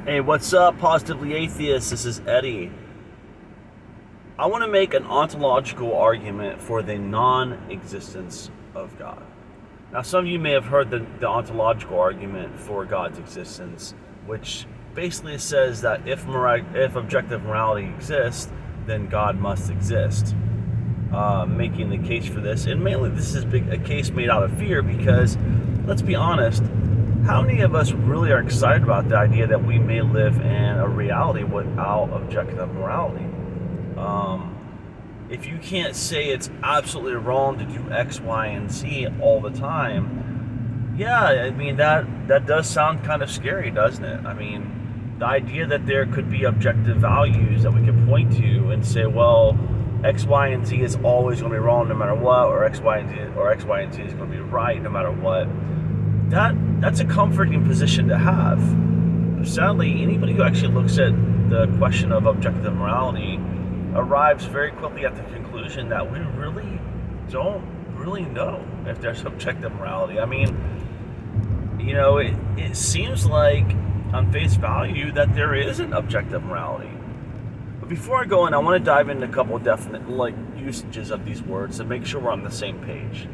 Hey, what's up, Positively Atheist? This is Eddie. I want to make an ontological argument for the non-existence of God. Now, some of you may have heard the ontological argument for God's existence, which basically says that if objective morality exists, then God must exist. Making the case for this, and mainly this is a case made out of fear because, let's be honest, how many of us really are excited about the idea that we may live in a reality without objective morality? If you can't say it's absolutely wrong to do X, Y, and Z all the time, yeah, I mean, that does sound kind of scary, doesn't it? I mean, the idea that there could be objective values that we could point to and say, well, X, Y, and Z is always going to be wrong no matter what, or X, Y, and Z is going to be right no matter what. That's a comforting position to have. Sadly, anybody who actually looks at the question of objective morality arrives very quickly at the conclusion that we really don't really know if there's objective morality. I mean, you know, it seems like on face value that there isn't objective morality. But before I go in, I want to dive into a couple of definite usages of these words to make sure we're on the same page.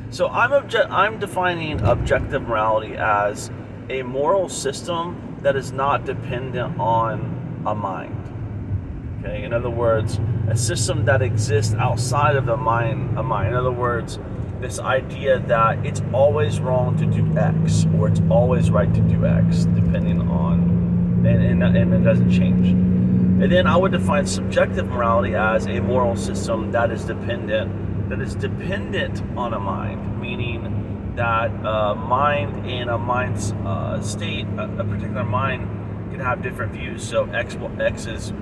So I'm defining objective morality as a moral system that is not dependent on a mind. Okay, in other words, a system that exists outside of the mind, a mind. In other words, this idea that it's always wrong to do X or it's always right to do X, depending on, and it doesn't change. And then I would define subjective morality as a moral system that is dependent on a mind, meaning that a mind in a mind's state, a particular mind can have different views. So X is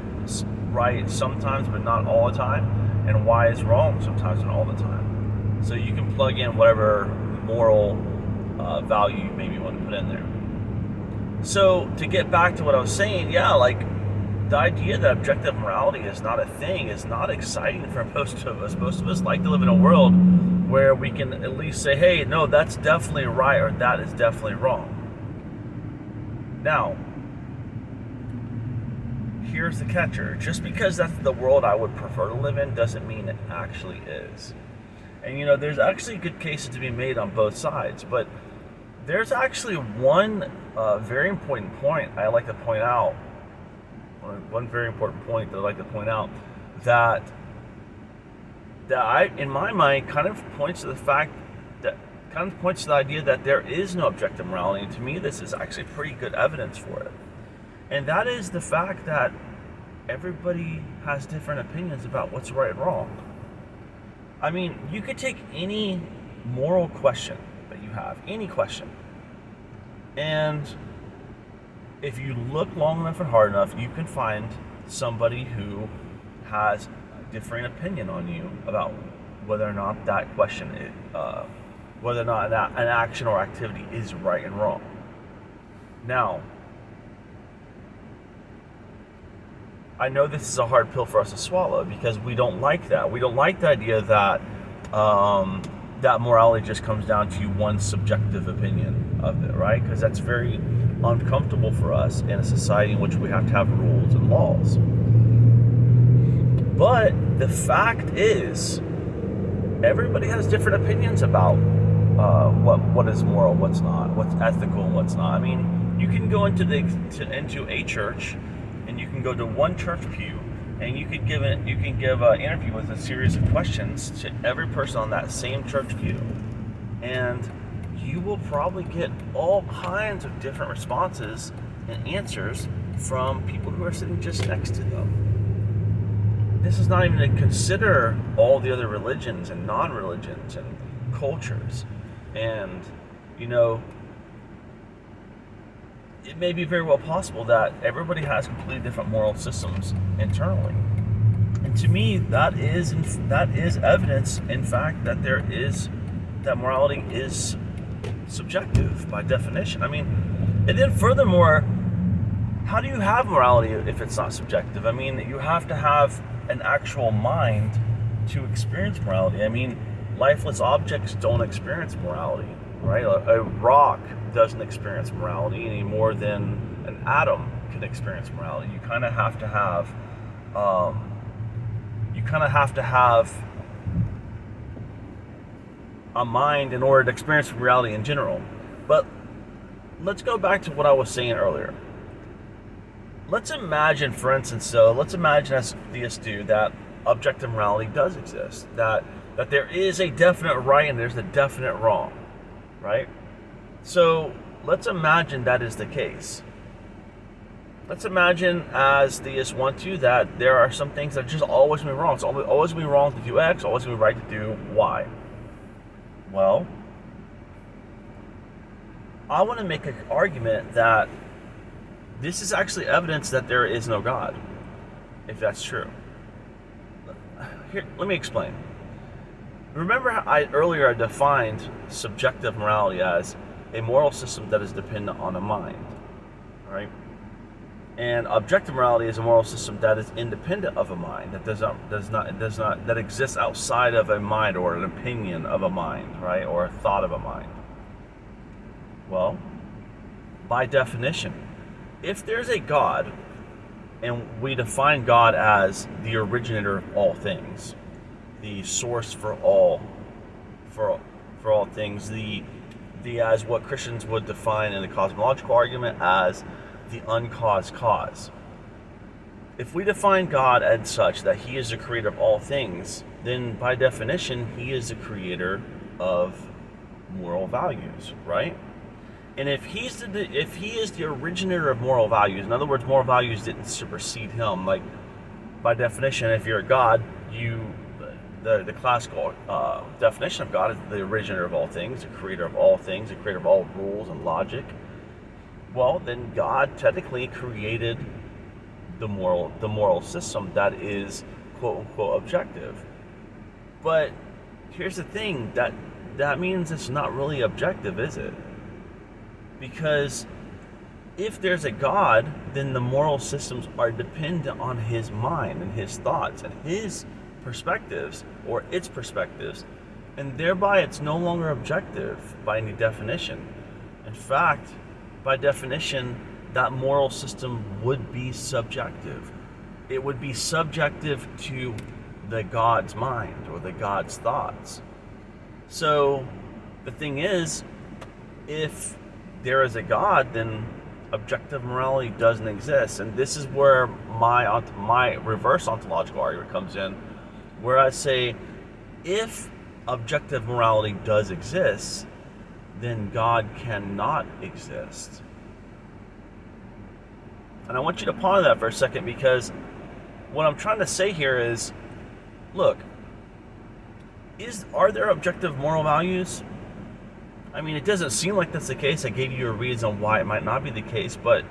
right sometimes, but not all the time, and Y is wrong sometimes, but all the time. So you can plug in whatever moral value you maybe want to put in there. So to get back to what I was saying, yeah, like the idea that objective morality is not a thing is not exciting for most of us. Most of us like to live in a world where we can at least say, hey, no, that's definitely right, or that is definitely wrong. Now, here's the catcher. Just because that's the world I would prefer to live in doesn't mean it actually is. And you know, there's actually good cases to be made on both sides, but there's actually one very important point I like to point out. One very important point that I like to point out that I, in my mind, kind of points to the idea that there is no objective morality. And to me, this is actually pretty good evidence for it. And that is the fact that everybody has different opinions about what's right and wrong. I mean, you could take any moral question that you have, any question, and if you look long enough and hard enough, you can find somebody who has a differing opinion on you about whether or not that question is, whether or not an action or activity is right and wrong. Now, I know this is a hard pill for us to swallow because we don't like that. We don't like the idea that that morality just comes down to one subjective opinion of it, right? Because that's very uncomfortable for us in a society in which we have to have rules and laws. But the fact is, everybody has different opinions about what is moral, what's not, what's ethical, and what's not. I mean, you can go into a church, and you can go to one church pew, and you can give an interview with a series of questions to every person on that same church pew, and you will probably get all kinds of different responses and answers from people who are sitting just next to them. This is not even to consider all the other religions and non-religions and cultures. And, you know, it may be very well possible that everybody has completely different moral systems internally. And to me, that is evidence, in fact, that morality is subjective by definition. I mean, and then furthermore, how do you have morality if it's not subjective? I mean, you have to have an actual mind to experience morality. I mean, lifeless objects don't experience morality, right? A rock doesn't experience morality any more than an atom can experience morality. You kind of have to have a mind in order to experience reality in general. But let's go back to what I was saying earlier. Let's imagine, for instance, as theists do, that objective morality does exist, that there is a definite right and there's a definite wrong, right? So let's imagine that is the case. Let's imagine, as theists want to, that there are some things that are just always going to be wrong. It's always going to be wrong to do X, always going to be right to do Y. Well, I want to make an argument that this is actually evidence that there is no God, if that's true. Here, let me explain. Remember how earlier I defined subjective morality as a moral system that is dependent on a mind, right? And objective morality is a moral system that is independent of a mind, that exists outside of a mind or an opinion of a mind, right? Or a thought of a mind. Well, by definition, if there's a God, and we define God as the originator of all things, the source for all things, the as what Christians would define in the cosmological argument as the uncaused cause. If we define God as such, that he is the creator of all things, then by definition he is the creator of moral values, right? And if he is the originator of moral values, in other words, moral values didn't supersede him. Like, by definition, if you're a God, the classical definition of God is the originator of all things, the creator of all things, the creator of all rules and logic. Well, then God technically created the moral system that is quote unquote objective. But here's the thing, that means it's not really objective, is it? Because if there's a God, then the moral systems are dependent on his mind and his thoughts and his perspectives, or its perspectives, and thereby it's no longer objective by any definition. In fact, by definition, that moral system would be subjective. It would be subjective to the God's mind or the God's thoughts. So the thing is, if there is a God, then objective morality doesn't exist. And this is where my reverse ontological argument comes in, where I say, if objective morality does exist, then God cannot exist. And I want you to ponder that for a second, because what I'm trying to say here is, look, are there objective moral values? I mean, it doesn't seem like that's the case. I gave you a reason why it might not be the case, but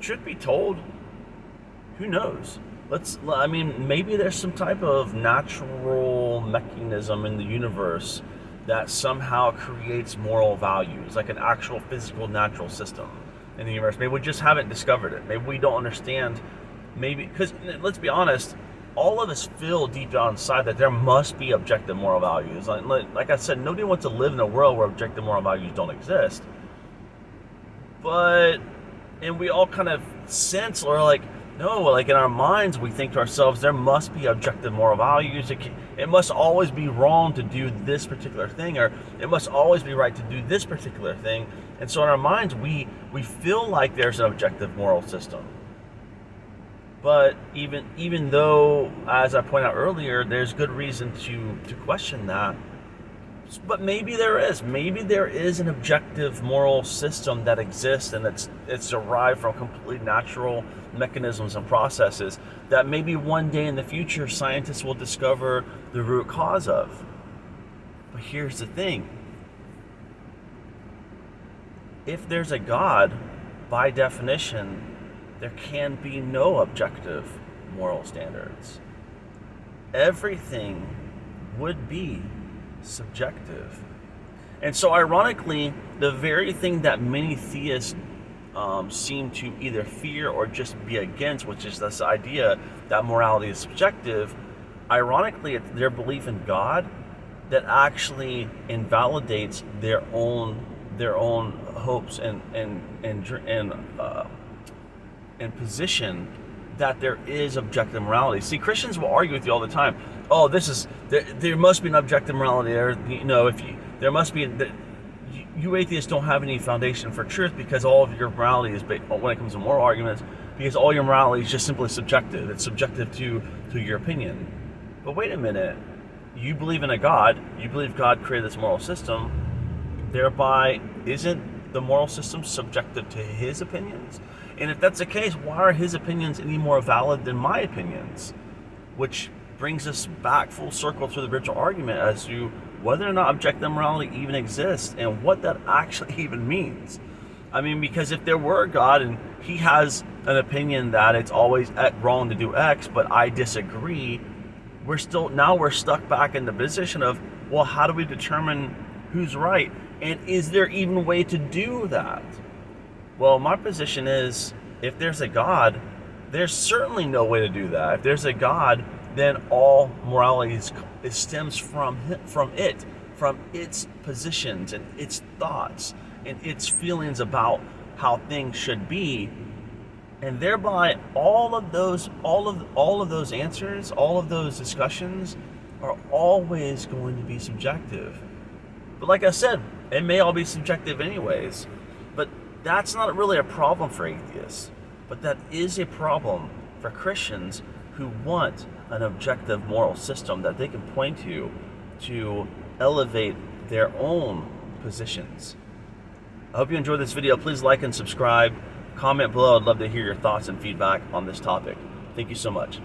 truth be told, who knows? Maybe there's some type of natural mechanism in the universe that somehow creates moral values, like an actual physical natural system in the universe. Maybe we just haven't discovered it. Maybe we don't understand. Maybe, because let's be honest, all of us feel deep down inside that there must be objective moral values. Like I said, nobody wants to live in a world where objective moral values don't exist. And we all kind of sense, or like, no, like in our minds, we think to ourselves, there must be objective moral values. It must always be wrong to do this particular thing, or it must always be right to do this particular thing. And so in our minds, we feel like there's an objective moral system. But even though, as I pointed out earlier, there's good reason to question that, but maybe there is an objective moral system that exists, and it's derived from completely natural mechanisms and processes that maybe one day in the future scientists will discover the root cause of. But here's the thing: if there's a God, by definition, there can be no objective moral standards. Everything would be subjective. And so ironically, the very thing that many theists seem to either fear or just be against, which is this idea that morality is subjective, ironically, it's their belief in God that actually invalidates their own hopes and and position that there is objective morality. See, Christians will argue with you all the time. Oh, there must be an objective morality there. There must be. You atheists don't have any foundation for truth because all of your morality is based, when it comes to moral arguments, because all your morality is just simply subjective. It's subjective to your opinion. But wait a minute. You believe in a God. You believe God created this moral system. Thereby, isn't the moral system subjective to his opinions? And if that's the case, why are his opinions any more valid than my opinions? Which brings us back full circle to the original argument as to whether or not objective morality even exists and what that actually even means. I mean, because if there were a God and he has an opinion that it's always wrong to do X, but I disagree, we're stuck back in the position of, well, how do we determine who's right? And is there even a way to do that? Well, my position is, if there's a God, there's certainly no way to do that. If there's a God, then all morality stems from its positions and its thoughts and its feelings about how things should be, and thereby all of those answers, all of those discussions are always going to be subjective. But like I said, it may all be subjective anyways. But that's not really a problem for atheists. But that is a problem for Christians who want an objective moral system that they can point to elevate their own positions. I hope you enjoyed this video. Please like and subscribe. Comment below. I'd love to hear your thoughts and feedback on this topic. Thank you so much.